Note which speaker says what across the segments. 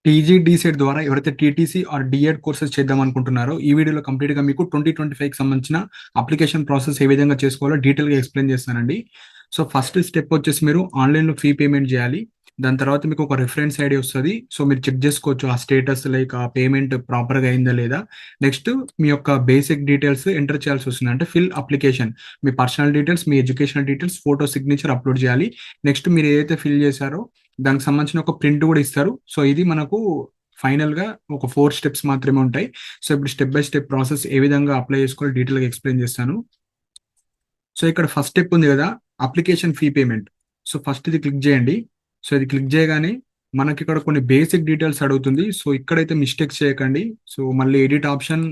Speaker 1: TG DEECET ద్వారా ఎవరైతే TTC are D.Ed courses చేద్దాం అనుకుంటున్నారో ఈ వీడియోలో కంప్లీట్గా మీకు 2025కి సంబంధించిన అప్లికేషన్ ప్రాసెస్ ఏ విధంగా చేసుకోవాలో డీటెయిల్గా ఎక్స్ప్లెయిన్ చేస్తానండి. సో ఫస్ట్ స్టెప్ వచ్చేసి మీరు ఆన్లైన్లో ఫీ పేమెంట్ చేయాలి. దాని తర్వాత మీకు ఒక రిఫరెన్స్ ఐడి వస్తుంది. సో మీరు చెక్ చేసుకోవచ్చు ఆ స్టేటస్, లైక్ ఆ పేమెంట్ ప్రాపర్గా అయిందా లేదా. నెక్స్ట్ మీ యొక్క బేసిక్ డీటెయిల్స్ ఎంటర్ చేయాల్సి వస్తుంది. అంటే ఫిల్ అప్లికేషన్, మీ పర్సనల్ డీటెయిల్స్, మీ educational details, photo signature upload చేయాలి. నెక్స్ట్ మీరు ఏదైతే ఫిల్ చేశారో దానికి సంబంధించిన ఒక ప్రింట్ కూడా ఇస్తారు. సో ఇది మనకు ఫైనల్ గా ఒక 4 స్టెప్స్ మాత్రమే ఉంటాయి. సో ఇప్పుడు స్టెప్ బై స్టెప్ ప్రాసెస్ ఏ విధంగా అప్లై చేసుకోవాలో డీటెయిల్ గా ఎక్స్ప్లెయిన్ చేస్తాను. సో ఇక్కడ ఫస్ట్ స్టెప్ ఉంది కదా, application fee payment. So first ఇది క్లిక్ చేయండి. సో ఇది క్లిక్ చేయగానే మనకి ఇక్కడ కొన్ని బేసిక్ డీటెయిల్స్ అడుగుతుంది. సో ఇక్కడైతే మిస్టేక్స్ చేయకండి. సో మళ్ళీ ఎడిట్ ఆప్షన్,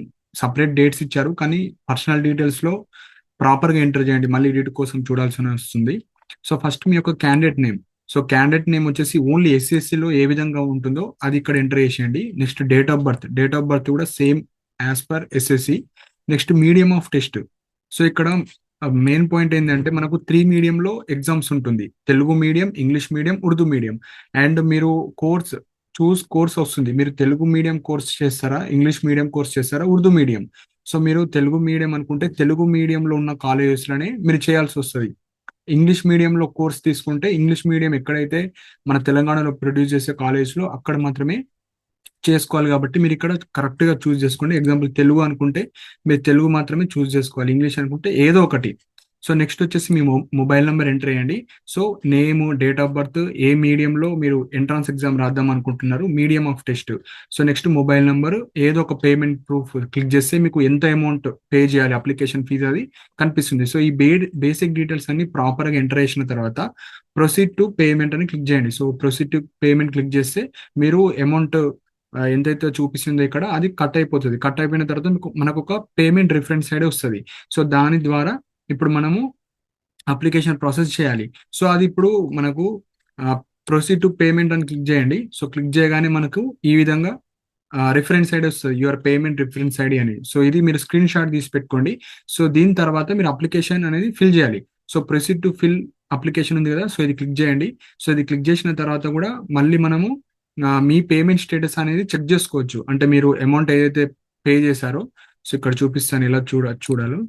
Speaker 1: సపరేట్ డేట్స్ ఇచ్చారు కానీ పర్సనల్ డీటెయిల్స్ లో ప్రాపర్ గా ఎంటర్ చేయండి, మళ్ళీ ఎడిట్ కోసం చూడాల్సి వస్తుంది. సో ఫస్ట్ మీ యొక్క candidate name. So candidate name వచ్చేసి ఓన్లీ ఎస్ఎస్సిలో ఏ విధంగా ఉంటుందో అది ఇక్కడ ఎంటర్ చేసేయండి. Next date of birth, date of birth కూడా same as per SSC. Next medium of test. So ఇక్కడ మెయిన్ పాయింట్ ఏంటంటే మనకు 3 మీడియంలో ఎగ్జామ్స్ ఉంటుంది: Telugu medium, English medium, Urdu medium. And మీరు కోర్స్ వస్తుంది. మీరు తెలుగు మీడియం కోర్స్ చేస్తారా, ఇంగ్లీష్ మీడియం కోర్స్ చేస్తారా, ఉర్దూ మీడియం. సో మీరు తెలుగు మీడియం అనుకుంటే తెలుగు మీడియంలో ఉన్న కాలేజెస్లోనే మీరు చేయాల్సి వస్తుంది. ఇంగ్లీష్ మీడియంలో కోర్స్ తీసుకుంటే ఇంగ్లీష్ మీడియం ఎక్కడైతే మన తెలంగాణలో ప్రొడ్యూస్ చేసే కాలేజ్లో అక్కడ మాత్రమే చేసుకోవాలి. కాబట్టి మీరు ఇక్కడ కరెక్ట్గా చూస్ చేసుకోండి. ఎగ్జాంపుల్ తెలుగు అనుకుంటే మీరు తెలుగు మాత్రమే చూస్ చేసుకోవాలి, ఇంగ్లీష్ అనుకుంటే ఏదో ఒకటి. సో నెక్స్ట్ వచ్చేసి మీ మొబైల్ నెంబర్ ఎంటర్ చేయండి. So name, date of birth, ఏ మీడియంలో మీరు ఎంట్రన్స్ ఎగ్జామ్ రాద్దాం అనుకుంటున్నారు, medium of test. So next mobile number, ఏదో ఒక పేమెంట్ ప్రూఫ్ క్లిక్ చేస్తే మీకు ఎంత అమౌంట్ పే చేయాలి, అప్లికేషన్ ఫీజు అది కనిపిస్తుంది. సో ఈ బేసిక్ డీటెయిల్స్ అన్ని ప్రాపర్గా ఎంటర్ చేసిన తర్వాత ప్రొసీడ్ టు పేమెంట్ అని క్లిక్ చేయండి. So proceed to payment click చేస్తే మీరు అమౌంట్ ఎంతైతే చూపిస్తుందో ఇక్కడ అది కట్ అయిపోతుంది. కట్ అయిపోయిన తర్వాత మనకు ఒక పేమెంట్ రిఫరెన్స్ సైడ్ వస్తుంది. సో దాని ద్వారా ఇప్పుడు మనము అప్లికేషన్ ప్రాసెస్ చేయాలి. సో అది ఇప్పుడు మనకు ప్రొసీడ్ టు పేమెంట్ అని క్లిక్ చేయండి. సో క్లిక్ చేయగానే మనకు ఈ విధంగా రిఫరెన్స్ ఐడి వస్తుంది, యువర్ పేమెంట్ రిఫరెన్స్ ఐడి అని. సో ఇది మీరు స్క్రీన్ షాట్ తీసి పెట్టుకోండి. సో దీని తర్వాత మీరు అప్లికేషన్ అనేది ఫిల్ చేయాలి. So proceed to fill application ఉంది కదా, సో ఇది క్లిక్ చేయండి. సో ఇది క్లిక్ చేసిన తర్వాత కూడా మళ్ళీ మనము మీ పేమెంట్ స్టేటస్ అనేది చెక్ చేసుకోవచ్చు. అంటే మీరు అమౌంట్ ఏదైతే పే చేశారో, సో ఇక్కడ చూపిస్తాను ఎలా చూడాలో.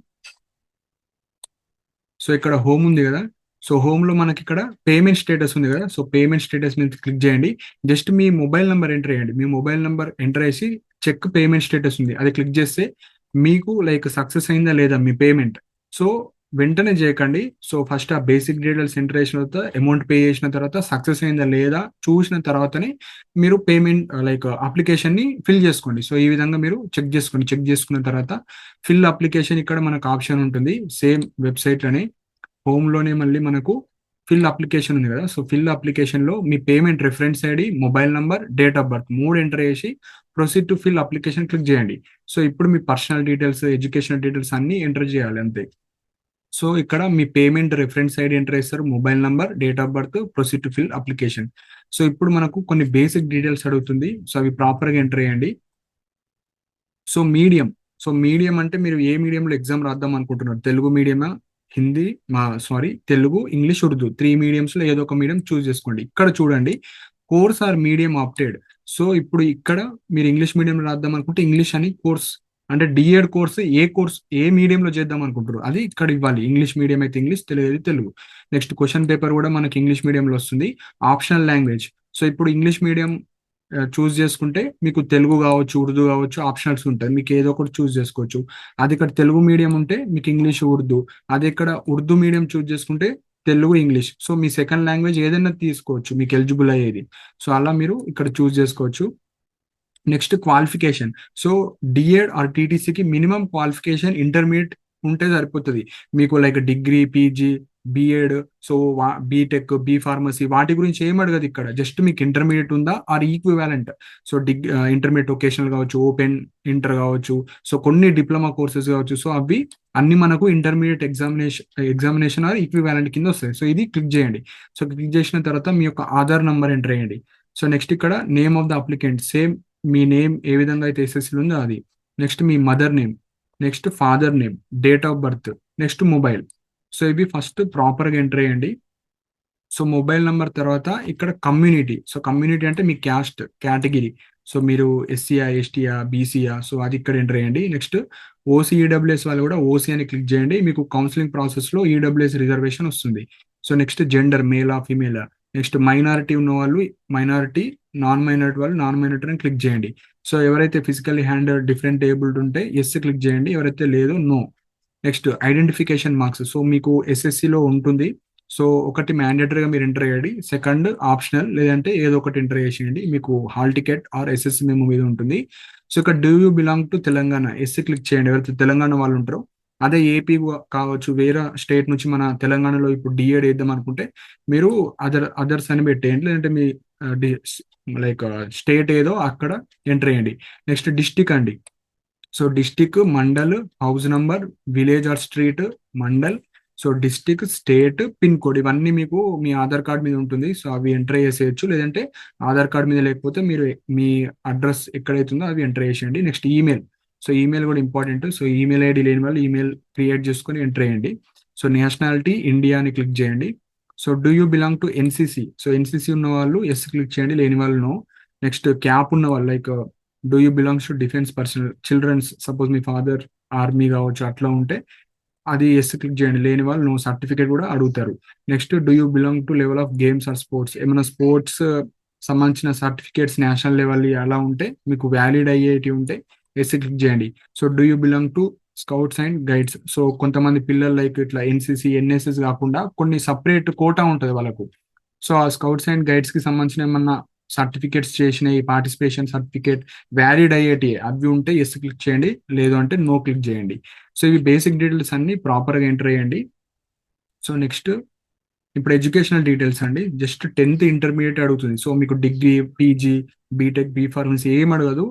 Speaker 1: సో ఇక్కడ హోమ్ ఉంది కదా, సో హోమ్ లో మనకి ఇక్కడ పేమెంట్ స్టేటస్ ఉంది కదా, సో పేమెంట్ స్టేటస్ మీద క్లిక్ చేయండి. జస్ట్ మీ మొబైల్ నెంబర్ ఎంటర్ చేయండి. మీ మొబైల్ నెంబర్ ఎంటర్ చేసి చెక్ పేమెంట్ స్టేటస్ ఉంది అది క్లిక్ చేస్తే మీకు లైక్ సక్సెస్ అయిందా లేదా మీ పేమెంట్. సో వెంటనే చేయకండి. సో ఫస్ట్ ఆ బేసిక్ డీటెయిల్స్ ఎంటర్ చేసిన తర్వాత, అమౌంట్ పే చేసిన తర్వాత సక్సెస్ అయిందా లేదా చూసిన తర్వాతనే మీరు పేమెంట్ లైక్ అప్లికేషన్ ని ఫిల్ చేసుకోండి. సో ఈ విధంగా మీరు చెక్ చేసుకోండి. చెక్ చేసుకున్న తర్వాత ఫిల్ అప్లికేషన్ ఇక్కడ మనకు ఆప్షన్ ఉంటుంది, సేమ్ వెబ్సైట్ అని హోమ్ లోనే మళ్ళీ మనకు ఫిల్ అప్లికేషన్ ఉంది కదా, సో ఫిల్ అప్లికేషన్ లో మీ payment reference ID, mobile number, date of birth 3 enter చేసి proceed to fill application click చేయండి. సో ఇప్పుడు మీ పర్సనల్ డీటెయిల్స్, ఎడ్యుకేషనల్ డీటెయిల్స్ అన్ని ఎంటర్ చేయాలి అంతే. సో ఇక్కడ మీ పేమెంట్ రిఫరెన్స్ ఐడి ఎంటర్ చేస్తారు, mobile number, date of birth, proceed to fill application. So ఇప్పుడు మనకు కొన్ని బేసిక్ డీటెయిల్స్ అడుగుతుంది. సో అవి ప్రాపర్గా ఎంటర్ చేయండి. సో మీడియం, సో మీడియం అంటే మీరు ఏ మీడియంలో ఎగ్జామ్ రాద్దాం అనుకుంటున్నారు, తెలుగు మీడియమా, హిందీ, తెలుగు, ఇంగ్లీష్, ఉర్దూ 3 మీడియంస్లో ఏదో ఒక మీడియం చూస్ చేసుకోండి. ఇక్కడ చూడండి course are medium opted. So ఇప్పుడు ఇక్కడ మీరు ఇంగ్లీష్ మీడియంలో రాద్దాం అనుకుంటే ఇంగ్లీష్ అని కోర్స్, అంటే డిఎడ్ కోర్స్ ఏ మీడియంలో చేద్దాం అనుకుంటారు అది ఇక్కడ ఇవ్వాలి. ఇంగ్లీష్ మీడియం అయితే ఇంగ్లీష్, తెలుగు అయితే తెలుగు. నెక్స్ట్ క్వశ్చన్ పేపర్ కూడా మనకి ఇంగ్లీష్ మీడియంలో వస్తుంది. ఆప్షనల్ లాంగ్వేజ్, సో ఇప్పుడు ఇంగ్లీష్ మీడియం చూస్ చేసుకుంటే మీకు తెలుగు కావచ్చు, ఉర్దూ కావచ్చు, ఆప్షనల్స్ ఉంటుంది, మీకు ఏదో ఒకటి చూస్ చేసుకోవచ్చు. అది ఇక్కడ తెలుగు మీడియం ఉంటే మీకు ఇంగ్లీష్, ఉర్దూ. అది ఇక్కడ ఉర్దూ మీడియం చూస్ చేసుకుంటే తెలుగు, ఇంగ్లీష్. సో మీ సెకండ్ లాంగ్వేజ్ ఏదైనా తీసుకోవచ్చు మీకు ఎలిజిబుల్ అయ్యేది. సో అలా మీరు ఇక్కడ చూస్ చేసుకోవచ్చు. Next qualification, so DEd or టీటీసీకి మినిమం క్వాలిఫికేషన్ ఇంటర్మీడియట్ ఉంటే సరిపోతుంది. మీకు like degree, PG, BEd, so BTech, B pharmacy వాటి గురించి ఏం అడగదు ఇక్కడ. జస్ట్ మీకు ఇంటర్మీడియట్ ఉందా or equivalent. So intermediate vocational కావచ్చు, ఓపెన్ ఇంటర్ కావచ్చు, సో కొన్ని డిప్లొమా కోర్సెస్ కావచ్చు. సో అవి అన్ని మనకు ఇంటర్మీడియట్ ఎగ్జామినేషన్ ఆర్ ఈక్వివాలెంట్ కింద వస్తాయి. సో ఇది క్లిక్ చేయండి. సో క్లిక్ చేసిన తర్వాత మీ యొక్క ఆధార్ నంబర్ ఎంటర్ చేయండి. సో నెక్స్ట్ ఇక్కడ name of the applicant, same మీ నేమ్ ఏ విధంగా అయితే ఎస్ఎస్సీలో ఉందో అది. నెక్స్ట్ మీ mother name, next father name, date of birth, next mobile. So ఇవి ఫస్ట్ ప్రాపర్గా ఎంటర్ చేయండి. సో మొబైల్ నంబర్ తర్వాత ఇక్కడ కమ్యూనిటీ. సో కమ్యూనిటీ అంటే మీ క్యాస్ట్, కేటగిరీ. సో మీరు ఎస్సీయా, ఎస్టీయా, బీసీయా, సో అది ఇక్కడ ఎంటర్ చేయండి. నెక్స్ట్ ఓసీ, ఈడబ్ల్యూఎస్ వాళ్ళు కూడా ఓసీ అని క్లిక్ చేయండి. మీకు కౌన్సిలింగ్ ప్రాసెస్లో ఈడబ్ల్యూఎస్ రిజర్వేషన్ వస్తుంది. సో నెక్స్ట్ జెండర్ మేలా, ఫీమేలా. నెక్స్ట్ మైనారిటీ ఉన్న వాళ్ళు మైనారిటీ, నాన్ మైనారిటీ వాళ్ళు నాన్ మైనారిటీ అని క్లిక్ చేయండి. సో ఎవరైతే ఫిజికల్లీ హ్యాండ్ డిఫరెంట్ ఏబుల్డ్ ఉంటే ఎస్ క్లిక్ చేయండి, ఎవరైతే లేదో no. Next identification marks. So మీకు ఎస్ఎస్సిలో ఉంటుంది. సో ఒకటి మ్యాండేటరీగా మీరు ఎంటర్ చేయండి, సెకండ్ ఆప్షనల్, లేదంటే ఏదో ఒకటి ఎంటర్ చేసేయండి. మీకు హాల్ టికెట్ ఆర్ ఎస్ఎస్సి మేము మీద ఉంటుంది. సో ఇక్కడ do you belong to Telangana, SC click చేయండి ఎవరైతే తెలంగాణ వాళ్ళు ఉంటారో. అదే ఏపీ కావచ్చు, వేరే స్టేట్ నుంచి మన తెలంగాణలో ఇప్పుడు డిఎడ్ వేద్దాం అనుకుంటే మీరు అదర్స్ అని పెట్టేయండి, లేదంటే మీ లైక్ స్టేట్ ఏదో అక్కడ ఎంటర్ చేయండి. నెక్స్ట్ డిస్టిక్ అండి. So district, mandal, house number, village or street, mandal. So district, state, pin code ఇవన్నీ మీకు మీ ఆధార్ కార్డ్ మీద ఉంటుంది. సో అవి ఎంటర్ చేసేయచ్చు, లేదంటే ఆధార్ కార్డ్ మీద లేకపోతే మీరు మీ అడ్రస్ ఎక్కడైతుందో అవి ఎంటర్ చేసేయండి. Next email. సో ఈమెయిల్ కూడా ఇంపార్టెంట్. సో ఈమెయిల్ ఐడి లేని వాళ్ళు ఈమెయిల్ క్రియేట్ చేసుకొని ఎంటర్ చేయండి. సో నేషనాలిటీ ఇండియా అని క్లిక్ చేయండి. So do you belong to NCC. So NCC ఉన్న వాళ్ళు ఎస్ క్లిక్ చేయండి, లేని వాళ్ళు నో. నెక్స్ట్ క్యాప్ ఉన్న వాళ్ళు like do you belongs to defence personnel, children's, suppose మీ ఫాదర్ ఆర్మీ కావచ్చు అట్లా ఉంటే అది ఎస్ క్లిక్ చేయండి, లేని వాళ్ళు నో. సర్టిఫికేట్ కూడా అడుగుతారు. Next do you belong to level of games or sports, ఏమైనా స్పోర్ట్స్ సంబంధించిన సర్టిఫికేట్స్ నేషనల్ లెవెల్ అలా ఉంటే మీకు వ్యాలిడ్ అయ్యేటి ఉంటే ఎస్ క్లిక్ చేయండి. So do you belong to scouts and guides. So కొంతమంది పిల్లలు లైక్ ఇట్లా ఎన్సీసీ, ఎన్ఎస్ఎస్ కాకుండా కొన్ని సపరేట్ కోటా ఉంటుంది వాళ్ళకు. సో ఆ స్కౌట్స్ అండ్ గైడ్స్ కి సంబంధించిన ఏమన్నా సర్టిఫికేట్స్ చేసినాయి, పార్టిసిపేషన్ సర్టిఫికేట్ వ్యాలిడ్ అయ్యేటి అవి ఉంటే ఎస్ క్లిక్ చేయండి, లేదు అంటే నో క్లిక్ చేయండి. సో ఇవి బేసిక్ డీటెయిల్స్ అన్ని ప్రాపర్గా ఎంటర్ చేయండి. సో నెక్స్ట్ ఇప్పుడు ఎడ్యుకేషనల్ డీటెయిల్స్ అండి. జస్ట్ 10th ఇంటర్మీడియట్ అడుగుతుంది. సో మీకు degree, PG, BTech, B pharmacy ఏం అడగదు,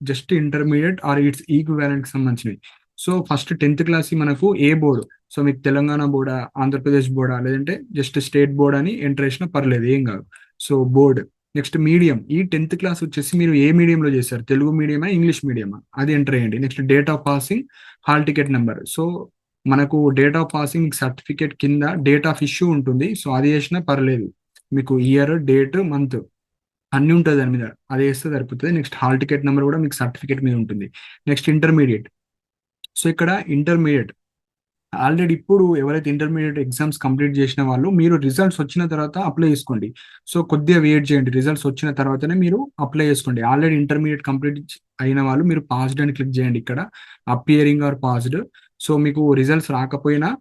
Speaker 1: just intermediate or its equivalent కి సంబంధించినవి. సో ఫస్ట్ 10th క్లాస్ మనకు ఏ బోర్డు, సో మీకు తెలంగాణ బోర్డా, ఆంధ్రప్రదేశ్ బోర్డా, లేదంటే జస్ట్ స్టేట్ బోర్డ్ అని ఎంటర్ చేసినా పర్లేదు, ఏం కాదు. So board. Next medium. ఈ 10th క్లాస్ వచ్చేసి మీరు ఏ మీడియంలో చేశారు, తెలుగు మీడియమా, ఇంగ్లీష్ మీడియమా, అది ఎంటర్ చేయండి. Next date of passing, hall ticket number. So మనకు డేట్ ఆఫ్ పాసింగ్ సర్టిఫికేట్ కింద డేట్ ఆఫ్ ఇష్యూ ఉంటుంది. సో అది చేసినా పర్లేదు, మీకు ఇయర్, డేట్, మంత్ అన్ని ఉంటుంది దాని మీద, అది వేస్తే సరిపోతుంది. నెక్స్ట్ హాల్ టికెట్ నెంబర్ కూడా మీకు సర్టిఫికేట్ మీద ఉంటుంది. Next intermediate. సో ఇక్కడ ఇంటర్మీడియట్ ఆల్రెడీ ఇప్పుడు ఎవరైతే ఇంటర్మీడియట్ ఎగ్జామ్స్ కంప్లీట్ చేసిన వాళ్ళు, మీరు రిజల్ట్స్ వచ్చిన తర్వాత అప్లై చేసుకోండి. సో కొద్దిగా వెయిట్ చేయండి, రిజల్ట్స్ వచ్చిన తర్వాతనే మీరు అప్లై చేసుకోండి. ఆల్రెడీ ఇంటర్మీడియట్ కంప్లీట్ అయిన వాళ్ళు మీరు పాస్డ్ అని క్లిక్ చేయండి ఇక్కడ, అపియరింగ్ ఆర్ పాస్డ్. సో మీకు రిజల్ట్స్ రాకపోయినా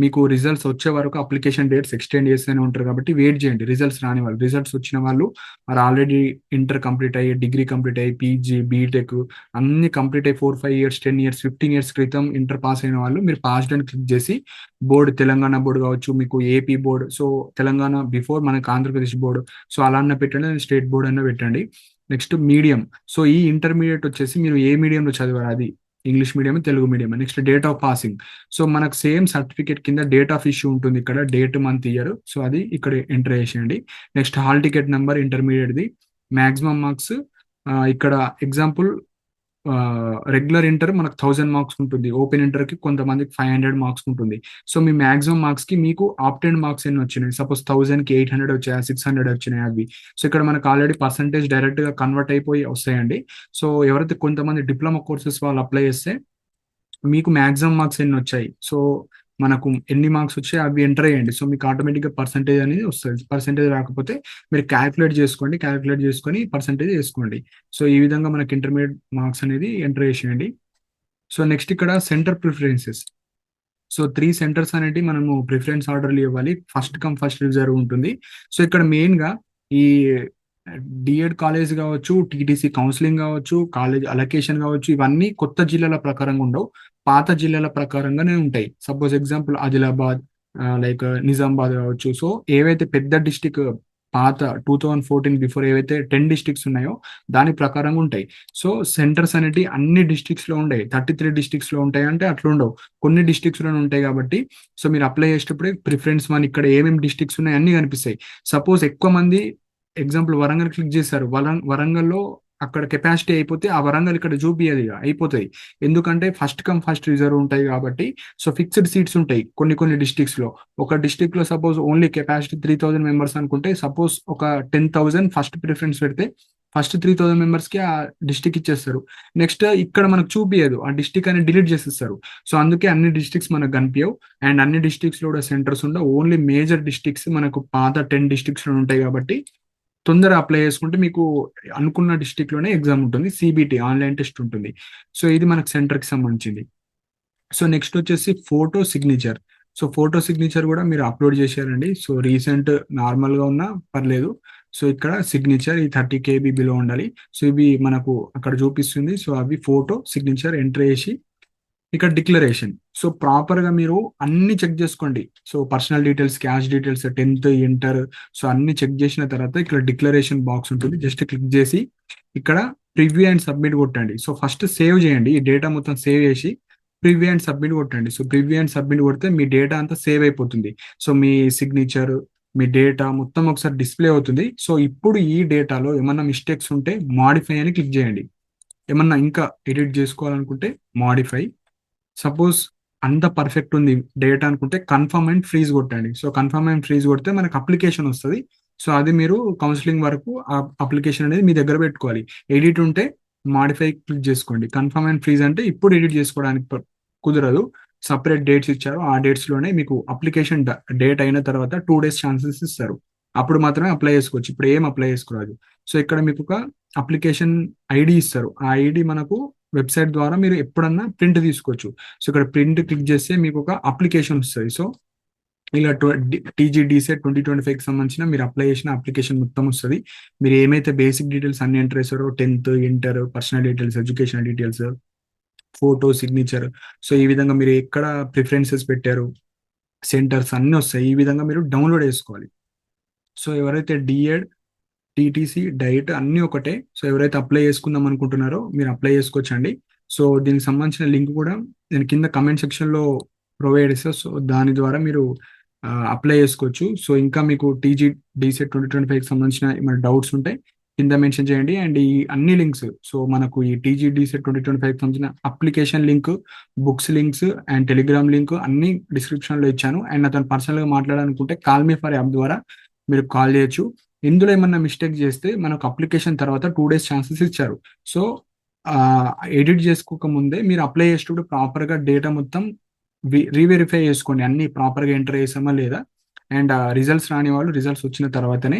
Speaker 1: మీకు రిజల్ట్స్ వచ్చే వరకు అప్లికేషన్ డేట్స్ ఎక్స్టెండ్ చేస్తూనే ఉంటారు, కాబట్టి వెయిట్ చేయండి. రిజల్ట్స్ రాని వాళ్ళు, రిజల్ట్స్ వచ్చిన వాళ్ళు మరి ఆల్రెడీ ఇంటర్ కంప్లీట్ అయ్యి, డిగ్రీ కంప్లీట్ అయ్యి, పీజీ, బీటెక్ అన్ని కంప్లీట్ అయ్యి 4-5 ఇయర్స్, 10 ఇయర్స్, 15 ఇయర్స్ క్రితం ఇంటర్ పాస్ అయిన వాళ్ళు మీరు పాస్డ్ అని క్లిక్ చేసి బోర్డు, తెలంగాణ బోర్డు కావచ్చు, మీకు AP board, so Telangana before మనకు ఆంధ్రప్రదేశ్ బోర్డు, సో అలా అన్న పెట్టండి, స్టేట్ బోర్డు అన్న పెట్టండి. Next medium. సో ఈ ఇంటర్మీడియట్ వచ్చేసి మీరు ఏ మీడియంలో చదివారు, అది English medium, Telugu medium. Next date of passing. So మనకు సేమ్ సర్టిఫికేట్ కింద డేట్ ఆఫ్ ఇష్యూ ఉంటుంది ఇక్కడ, డేట్, మంత్, ఇయర్. సో అది ఇక్కడ ఎంటర్ చేసేయండి. నెక్స్ట్ హాల్ టికెట్ నెంబర్ ఇంటర్మీడియట్ది. మాక్సిమం మార్క్స్ ఇక్కడ ఎగ్జాంపుల్ రెగ్యులర్ ఇంటర్ మనకు 1000 మార్క్స్ ఉంటుంది, ఓపెన్ ఇంటర్ కి కొంతమందికి 500 మార్క్స్ ఉంటుంది. సో మీ మాక్సిమం మార్క్స్ కి మీకు ఆప్టెండ్ మార్క్స్ ఎన్ని వచ్చినాయి, సపోజ్ 1000 కి 800 వచ్చాయా, 600 వచ్చినాయి అవి. సో ఇక్కడ మనకు ఆల్రెడీ పర్సంటేజ్ డైరెక్ట్ గా కన్వర్ట్ అయిపోయి వస్తాయండి. సో ఎవరైతే కొంతమంది డిప్లొమా కోర్సెస్ వాళ్ళు అప్లై చేస్తే మీకు మాక్సిమం మార్క్స్ ఎన్ని వచ్చాయి, సో మనకు ఎన్ని మార్క్స్ వచ్చాయి అవి ఎంటర్ చేయండి. సో మీకు ఆటోమేటిక్గా పర్సంటేజ్ అనేది వస్తుంది. పర్సంటేజ్ రాకపోతే మీరు క్యాలిక్యులేట్ చేసుకోండి, క్యాలిక్యులేట్ చేసుకొని పర్సంటేజ్ వేసుకోండి. సో ఈ విధంగా మనకి ఇంటర్మీడియట్ మార్క్స్ అనేది ఎంటర్ చేసేయండి. సో నెక్స్ట్ ఇక్కడ సెంటర్ ప్రిఫరెన్సెస్. సో 3 సెంటర్స్ అనేవి మనము ప్రిఫరెన్స్ ఆర్డర్లు ఇవ్వాలి, ఫస్ట్ కమ్ ఫస్ట్ రిజర్వ్ ఉంటుంది. సో ఇక్కడ మెయిన్గా ఈ డిఎడ్ కాలేజ్ కావచ్చు, టీటీసీ కౌన్సిలింగ్ కావచ్చు, కాలేజ్ అలొకేషన్ కావచ్చు, ఇవన్నీ కొత్త జిల్లాల ప్రకారంగా ఉండవు, పాత జిల్లాల ప్రకారంగానే ఉంటాయి. Suppose example Adilabad, like Nizamabad కావచ్చు. సో ఏవైతే పెద్ద డిస్టిక్ పాత 2014 బిఫోర్ ఏవైతే 10 డిస్ట్రిక్ట్స్ ఉన్నాయో దాని ప్రకారంగా ఉంటాయి. సో సెంటర్స్ అనేవి అన్ని డిస్ట్రిక్ట్స్ లో ఉంటాయి, 33 డిస్ట్రిక్ట్స్ లో ఉంటాయి అంటే అట్లా ఉండవు, కొన్ని డిస్ట్రిక్ట్స్ లో ఉంటాయి. కాబట్టి సో మీరు అప్లై చేసేటప్పుడే ప్రిఫరెన్స్ వన్ ఇక్కడ ఏమేమి డిస్ట్రిక్ట్స్ ఉన్నాయి అన్ని కనిపిస్తాయి. సపోజ్ ఎక్కువ మంది ఎగ్జాంపుల్ వరంగల్ క్లిక్ చేశారు, వరంగల్లో అక్కడ కెపాసిటీ అయిపోతే ఆ వరంగల్ ఇక్కడ చూపియదు, ఇక అయిపోతుంది. ఎందుకంటే ఫస్ట్ కమ్ ఫస్ట్ రిజర్వ్ ఉంటాయి కాబట్టి. సో ఫిక్స్డ్ సీట్స్ ఉంటాయి కొన్ని కొన్ని డిస్ట్రిక్ట్స్ లో. ఒక డిస్ట్రిక్ట్ లో సపోజ్ ఓన్లీ కెపాసిటీ 3000 మెంబర్స్ అనుకుంటే, సపోజ్ ఒక 10,000 ఫస్ట్ ప్రిఫరెన్స్ పెడితే ఫస్ట్ 3000 మెంబర్స్ కి ఆ డిస్ట్రిక్ట్ ఇచ్చేస్తారు. నెక్స్ట్ ఇక్కడ మనకు చూపియదు, ఆ డిస్ట్రిక్ట్ అని డిలీట్ చేసేస్తారు. సో అందుకే అన్ని డిస్ట్రిక్ట్స్ మనకు కనిపించవు. అండ్ అన్ని డిస్ట్రిక్ట్స్ లో కూడా సెంటర్స్ ఉండవు. ఓన్లీ మేజర్ డిస్ట్రిక్ట్స్ మనకు పాత 10 డిస్ట్రిక్ట్స్ లో ఉంటాయి కాబట్టి తొందరగా అప్లై చేసుకుంటే మీకు అనుకున్న డిస్ట్రిక్ట్ లోనే ఎగ్జామ్ ఉంటుంది. సిబిటి ఆన్లైన్ టెస్ట్ ఉంటుంది. సో ఇది మనకు సెంటర్ కి సంబంధించింది. సో నెక్స్ట్ వచ్చేసి photo signature. So photo signature కూడా మీరు అప్లోడ్ చేశారండి. సో రీసెంట్ నార్మల్ గా ఉన్నా పర్లేదు. సో ఇక్కడ సిగ్నేచర్ ఈ 30 KB బిలో ఉండాలి. సో ఇవి మనకు అక్కడ చూపిస్తుంది. సో అవి ఫోటో సిగ్నేచర్ ఎంటర్ చేసి ఇక్కడ డిక్లరేషన్. సో ప్రాపర్ గా మీరు అన్ని చెక్ చేసుకోండి. So personal details, cash details, 10th inter, so అన్ని చెక్ చేసిన తర్వాత ఇక్కడ డిక్లరేషన్ బాక్స్ ఉంటుంది. జస్ట్ క్లిక్ చేసి ఇక్కడ ప్రివ్యూ అండ్ సబ్మిట్ కొట్టండి. సో ఫస్ట్ సేవ్ చేయండి, ఈ డేటా మొత్తం సేవ్ చేసి ప్రివ్యూ అండ్ సబ్మిట్ కొట్టండి. సో ప్రివ్యూ అండ్ సబ్మిట్ కొడితే మీ డేటా అంతా సేవ్ అయిపోతుంది. సో మీ సిగ్నేచర్, మీ డేటా మొత్తం ఒకసారి డిస్ప్లే అవుతుంది. సో ఇప్పుడు ఈ డేటాలో ఏమన్నా మిస్టేక్స్ ఉంటే మాడిఫై అని క్లిక్ చేయండి. ఏమన్నా ఇంకా ఎడిట్ చేసుకోవాలనుకుంటే మాడిఫై. సపోజ్ అంత పర్ఫెక్ట్ ఉంది డేటా అనుకుంటే కన్ఫర్మ్ అండ్ ఫ్రీజ్ కొట్టండి. సో కన్ఫర్మ్ అండ్ ఫ్రీజ్ కొడితే మనకు అప్లికేషన్ వస్తుంది. సో అది మీరు కౌన్సిలింగ్ వరకు ఆ అప్లికేషన్ అనేది మీ దగ్గర పెట్టుకోవాలి. ఎడిట్ ఉంటే మాడిఫై క్లిక్ చేసుకోండి. కన్ఫర్మ్ అండ్ ఫ్రీజ్ అంటే ఇప్పుడు ఎడిట్ చేసుకోవడానికి కుదరదు. సపరేట్ డేట్స్ ఇచ్చారు, ఆ డేట్స్ లోనే మీకు అప్లికేషన్ డేట్ అయిన తర్వాత 2 days ఛాన్సెస్ ఇస్తారు. అప్పుడు మాత్రమే అప్లై చేసుకోవచ్చు, ఇప్పుడు ఏం అప్లై చేసుకోరాదు. సో ఇక్కడ మీకు ఒక అప్లికేషన్ ఐడి ఇస్తారు. ఆ ఐడి మనకు వెబ్సైట్ ద్వారా మీరు ఎప్పుడన్నా ప్రింట్ తీసుకోవచ్చు. సో ఇక్కడ ప్రింట్ క్లిక్ చేస్తే మీకు ఒక అప్లికేషన్ వస్తుంది. సో ఇలా TGDSET 2025కి సంబంధించిన మీరు అప్లై చేసిన అప్లికేషన్ మొత్తం వస్తుంది. మీరు ఏమైతే బేసిక్ డీటెయిల్స్ అన్ని ఎంటర్ చేస్తారో 10th inter, personal details, education details, photo signature, so ఈ విధంగా మీరు ఎక్కడ ప్రిఫరెన్సెస్ పెట్టారు, సెంటర్స్ అన్ని వస్తాయి. ఈ విధంగా మీరు డౌన్లోడ్ చేసుకోవాలి. సో ఎవరైతే డిఎడ్, టీటీసీ, డైట్ అన్ని ఒకటే. సో ఎవరైతే అప్లై చేసుకుందాం అనుకుంటున్నారో మీరు అప్లై చేసుకోవచ్చండి. సో దీనికి సంబంధించిన లింక్ కూడా నేను కింద కమెంట్ సెక్షన్ లో ప్రొవైడ్ చేస్తా. సో దాని ద్వారా మీరు అప్లై చేసుకోవచ్చు. సో ఇంకా మీకు TGDSET 2025కి సంబంధించిన ఏమైనా డౌట్స్ ఉంటే కింద మెన్షన్ చేయండి. అండ్ ఈ అన్ని లింక్స్, సో మనకు ఈ TGDSET 2025కి సంబంధించిన application link, books links and Telegram link అన్ని డిస్క్రిప్షన్ లో ఇచ్చాను. అండ్ అతను పర్సనల్ గా మాట్లాడాలనుకుంటే కాల్ మీ ఫర్ యాప్ ద్వారా మీరు కాల్ చేయొచ్చు. ఇందులో ఏమన్నా మిస్టేక్ చేస్తే మనకు అప్లికేషన్ తర్వాత 2 days ఛాన్సెస్ ఇచ్చారు. సో ఎడిట్ చేసుకోక ముందే మీరు అప్లై చేసేటప్పుడు ప్రాపర్ గా డేటా మొత్తం రీవెరిఫై చేసుకోండి, అన్ని ప్రాపర్ గా ఎంటర్ చేసామా లేదా. అండ్ రిజల్ట్స్ రాని వాళ్ళు రిజల్ట్స్ వచ్చిన తర్వాతనే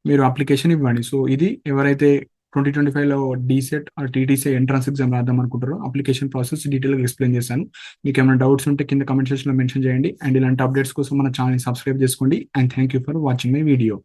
Speaker 1: మీరు అప్లికేషన్ ఇవ్వండి. సో ఇది ఎవరైతే 2025లో DSET or TTC entrance exam రాద్దాం అనుకుంటారో అప్లికేషన్ ప్రాసెస్ డీటెయిల్ గా ఎక్స్ప్లెయిన్ చేశాను. మీకు ఏమైనా డౌట్స్ ఉంటే కింద కమెంట్ సెక్షన్ లో మెన్షన్ చేయండి. అండ్ ఇలాంటి అప్డేట్స్ కోసం మన ఛానల్ సబ్స్క్రైబ్ చేసుకోండి. And thank you for watching my video.